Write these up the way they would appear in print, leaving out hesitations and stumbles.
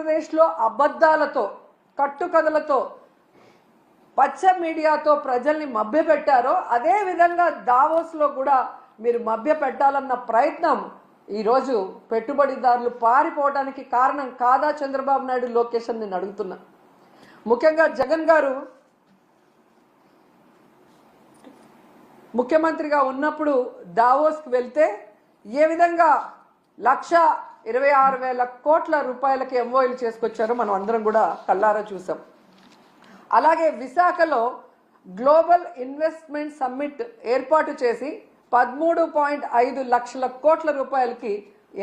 ఆంధ్రప్రదేశ్లో అబద్ధాలతో కట్టుకథలతో పచ్చ మీడియాతో ప్రజల్ని మభ్యపెట్టారో అదే విధంగా దావోస్లో కూడా మీరు మభ్యపెట్టాలన్న ప్రయత్నం ఈరోజు పెట్టుబడిదారులు పారిపోవడానికి కారణం కాదా చంద్రబాబు నాయుడు లోకేష్ అని నేను అడుగుతున్నా. ముఖ్యంగా జగన్ గారు ముఖ్యమంత్రిగా ఉన్నప్పుడు దావోస్కి వెళ్తే ఏ విధంగా 1,26,000 కోట్ల రూపాయలకి ఎంఓఎల్ చేసుకొచ్చారో మనం అందరం కూడా కళ్ళారా చూసాం. అలాగే విశాఖలో గ్లోబల్ ఇన్వెస్ట్మెంట్ సమ్మిట్ ఏర్పాటు చేసి 13.5 లక్షల కోట్ల రూపాయలకి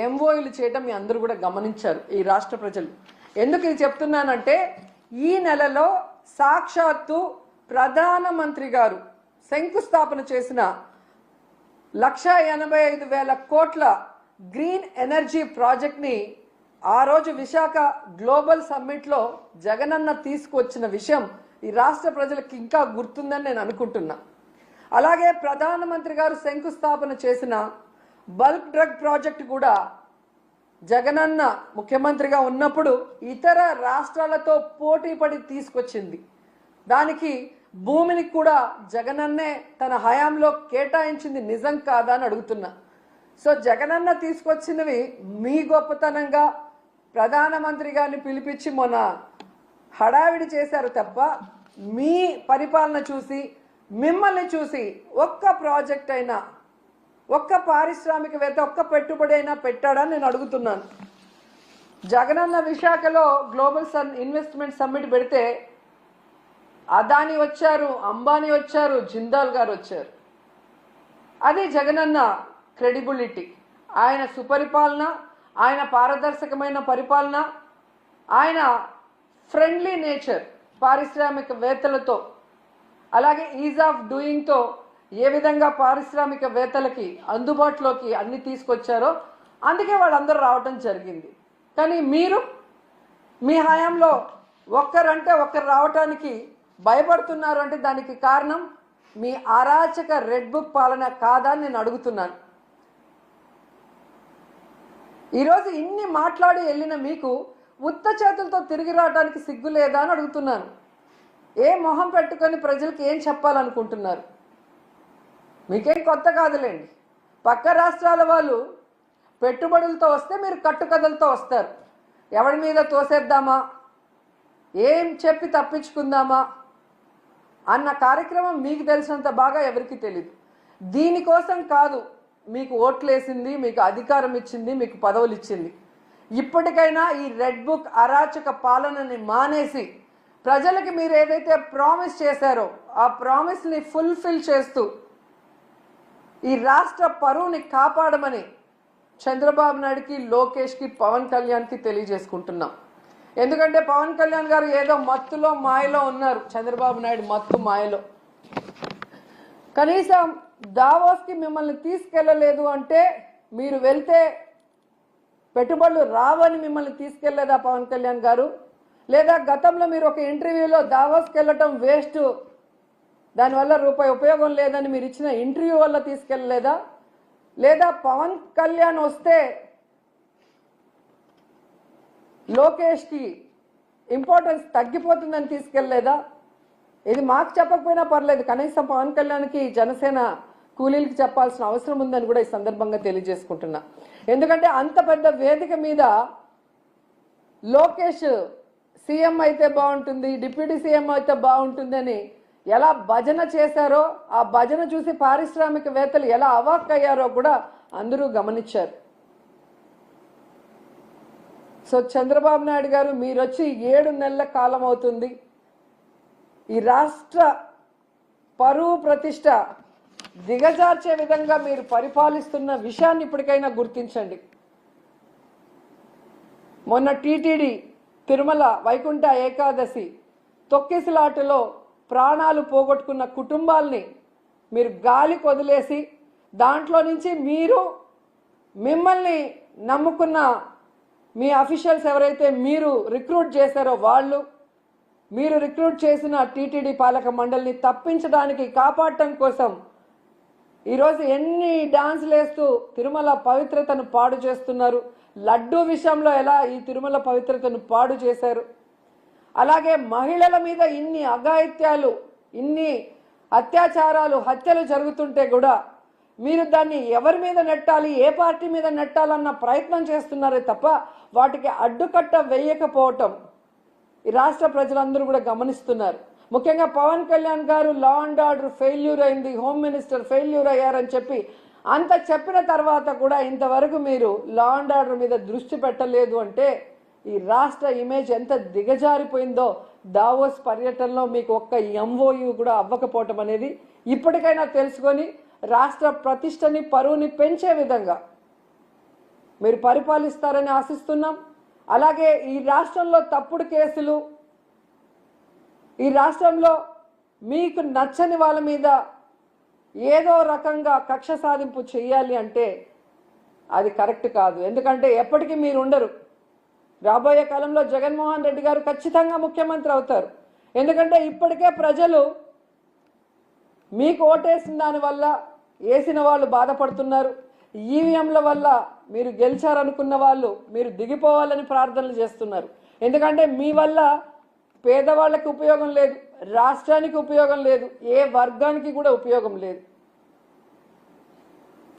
ఎంఓయూలు చేయడం మీ అందరూ కూడా గమనించారు ఈ రాష్ట్ర ప్రజలు. ఎందుకు ఇది చెప్తున్నానంటే ఈ నెలలో సాక్షాత్తు ప్రధానమంత్రి గారు శంకుస్థాపన చేసిన 1,85,000 కోట్ల గ్రీన్ ఎనర్జీ ప్రాజెక్ట్ని ఆ రోజు విశాఖ గ్లోబల్ సమ్మిట్లో జగనన్న తీసుకువచ్చిన విషయం ఈ రాష్ట్ర ప్రజలకు ఇంకా గుర్తుందని నేను అనుకుంటున్నా. అలాగే ప్రధానమంత్రి గారు శంకుస్థాపన చేసిన బల్క్ డ్రగ్ ప్రాజెక్ట్ కూడా జగనన్న ముఖ్యమంత్రిగా ఉన్నప్పుడు ఇతర రాష్ట్రాలతో పోటీ పడి తీసుకొచ్చింది. దానికి భూమిని కూడా జగనన్నే తన హయాంలో కేటాయించింది నిజం కాదా అని అడుగుతున్నా. సో జగనన్న తీసుకొచ్చినవి మీ గొప్పతనంగా ప్రధానమంత్రి గారిని పిలిపించి మొన్న హడావిడి చేశారు తప్ప మీ పరిపాలన చూసి మిమ్మల్ని చూసి ఒక్క ప్రాజెక్ట్ అయినా ఒక్క పారిశ్రామికవేత్త ఒక్క పెట్టుబడి అయినా పెట్టాడని నేను అడుగుతున్నాను. జగనన్న విశాఖలో గ్లోబల్ ఇన్వెస్ట్మెంట్ సమ్మిట్ పెడితే అదాని వచ్చారు, అంబానీ వచ్చారు, జిందాల్ గారు వచ్చారు. అది జగనన్న క్రెడిబిలిటీ, ఆయన సుపరిపాలన, ఆయన పారదర్శకమైన పరిపాలన, ఆయన ఫ్రెండ్లీ నేచర్ పారిశ్రామికవేత్తలతో, అలాగే ఈజ్ ఆఫ్ డూయింగ్తో ఏ విధంగా పారిశ్రామికవేత్తలకి అందుబాటులోకి అన్ని తీసుకొచ్చారో అందుకే వాళ్ళందరూ రావటం జరిగింది. కానీ మీరు మీ హయాంలో ఒక్కరంటే ఒక్కరు రావటానికి భయపడుతున్నారు అంటే దానికి కారణం మీ అరాచక రెడ్ బుక్ పాలన కాదా అని నేను అడుగుతున్నాను. ఈరోజు ఇన్ని మాట్లాడి వెళ్ళిన మీకు ఉత్త చేతులతో తిరిగి రావడానికి సిగ్గు లేదా అని అడుగుతున్నాను. ఏ మొహం పెట్టుకొని ప్రజలకు ఏం చెప్పాలనుకుంటున్నారు? మీకేం కొత్త కాదులేండి. పక్క రాష్ట్రాల వాళ్ళు పెట్టుబడులతో వస్తే మీరు కట్టుకథలతో వస్తారు. ఎవరి మీద తోసేద్దామా, ఏం చెప్పి తప్పించుకుందామా అన్న కార్యక్రమం మీకు తెలిసినంత బాగా ఎవరికి తెలియదు. దీనికోసం కాదు మీకు ఓట్లేసింది, మీకు అధికారం ఇచ్చింది, మీకు పదవులు ఇచ్చింది. ఇప్పటికైనా ఈ రెడ్ బుక్ అరాచక పాలనని మానేసి ప్రజలకి మీరు ఏదైతే ప్రామిస్ చేశారో ఆ ప్రామిస్ని ఫుల్ఫిల్ చేస్తూ ఈ రాష్ట్ర పరువుని కాపాడమని చంద్రబాబు నాయుడుకి, లోకేష్కి, పవన్ కళ్యాణ్కి తెలియజేసుకుంటున్నాం. ఎందుకంటే పవన్ కళ్యాణ్ గారు ఏదో మత్తులో మాయలో ఉన్నారు, చంద్రబాబు నాయుడు మత్తు మాయలో. కనీసం దావోస్కి మిమ్మల్ని తీసుకెళ్ళలేదు అంటే మీరు వెళ్తే పెట్టుబడులు రావని మిమ్మల్ని తీసుకెళ్లేదా పవన్ కళ్యాణ్ గారు? లేదా గతంలో మీరు ఒక ఇంటర్వ్యూలో దావోస్కి వెళ్ళటం వేస్ట్, దానివల్ల రూపాయి ఉపయోగం లేదని మీరు ఇచ్చిన ఇంటర్వ్యూ వల్ల తీసుకెళ్ళలేదా? లేదా పవన్ కళ్యాణ్ వస్తే లోకేష్కి ఇంపార్టెన్స్ తగ్గిపోతుందని తీసుకెళ్ళలేదా? ఇది మాకు చెప్పకపోయినా పర్లేదు, కనీసం పవన్ కళ్యాణ్కి జనసేన కూలీలకి చెప్పాల్సిన అవసరం ఉందని కూడా ఈ సందర్భంగా తెలియజేసుకుంటున్నా. ఎందుకంటే అంత పెద్ద వేదిక మీద లోకేష్ సీఎం అయితే బాగుంటుంది, డిప్యూటీ సీఎం అయితే బాగుంటుంది అని ఎలా భజన చేశారో ఆ భజన చూసి పారిశ్రామికవేత్తలు ఎలా అవాక్కయ్యారో కూడా అందరూ గమనించారు. సో చంద్రబాబు నాయుడు గారు మీరు వచ్చి 7 నెలల కాలం అవుతుంది. ఈ రాష్ట్ర పరువు ప్రతిష్ట దిగజార్చే విధంగా మీరు పరిపాలిస్తున్న విషయాన్ని ఇప్పటికైనా గుర్తించండి. మొన్న టీటీడీ తిరుమల వైకుంఠ ఏకాదశి తొక్కిసలాటలో ప్రాణాలు పోగొట్టుకున్న కుటుంబాల్ని మీరు గాలికి వదిలేసి దాంట్లో నుంచి మిమ్మల్ని నమ్ముకున్న మీ అఫీషియల్స్ ఎవరైతే మీరు రిక్రూట్ చేశారో వాళ్ళు, మీరు రిక్రూట్ చేసిన టీటీడీ పాలక మండలిని తప్పించడానికి కాపాడటం కోసం ఈరోజు ఎన్ని డాన్సులు వేస్తూ తిరుమల పవిత్రతను పాడు చేస్తున్నారు. లడ్డూ విషయంలో ఎలా ఈ తిరుమల పవిత్రతను పాడు చేశారు, అలాగే మహిళల మీద ఇన్ని అఘాయిత్యాలు, ఇన్ని అత్యాచారాలు, హత్యలు జరుగుతుంటే కూడా మీరు దాన్ని ఎవరి మీద నెట్టాలి, ఏ పార్టీ మీద నెట్టాలన్న ప్రయత్నం చేస్తున్నారే తప్ప వాటికి అడ్డుకట్ట వేయకపోవటం ఈ రాష్ట్ర ప్రజలందరూ కూడా గమనిస్తున్నారు. ముఖ్యంగా పవన్ కళ్యాణ్ గారు లా అండ్ ఆర్డర్ ఫెయిల్యూర్ అయింది, హోమ్ మినిస్టర్ ఫెయిల్యూర్ అయ్యారని చెప్పి అంత చెప్పిన తర్వాత కూడా ఇంతవరకు మీరు లా అండ్ ఆర్డర్ మీద దృష్టి పెట్టలేదు అంటే ఈ రాష్ట్ర ఇమేజ్ ఎంత దిగజారిపోయిందో దావోస్ పర్యటనలో మీకు ఒక్క ఎంఓయూ కూడా అవ్వకపోవటం అనేది ఇప్పటికైనా తెలుసుకొని రాష్ట్ర ప్రతిష్టని, పరువుని పెంచే విధంగా మీరు పరిపాలిస్తారని ఆశిస్తున్నాం. అలాగే ఈ రాష్ట్రంలో తప్పుడు కేసులు, ఈ రాష్ట్రంలో మీకు నచ్చని వాళ్ళ మీద ఏదో రకంగా కక్ష సాధింపు చేయాలి అంటే అది కరెక్ట్ కాదు. ఎందుకంటే ఎప్పటికీ మీరు ఉండరు. రాబోయే కాలంలో జగన్మోహన్ రెడ్డి గారు ఖచ్చితంగా ముఖ్యమంత్రి అవుతారు. ఎందుకంటే ఇప్పటికే ప్రజలు మీకు ఓటేసిన దానివల్ల వేసిన వాళ్ళు బాధపడుతున్నారు. ఈవీఎంల వల్ల మీరు గెలిచారనుకున్న వాళ్ళు మీరు దిగిపోవాలని ప్రార్థనలు చేస్తున్నారు. ఎందుకంటే మీ వల్ల పేదవాళ్ళకి ఉపయోగం లేదు, రాష్ట్రానికి ఉపయోగం లేదు, ఏ వర్గానికి కూడా ఉపయోగం లేదు.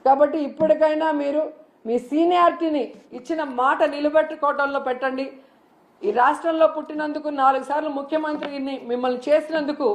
కాబట్టి ఇప్పటికైనా మీరు మీ సీనియారిటీని ఇచ్చిన మాట నిలబెట్టుకోవడంలో పెట్టండి. ఈ రాష్ట్రంలో పుట్టినందుకు 4 సార్లు ముఖ్యమంత్రిని మిమ్మల్ని చేసినందుకు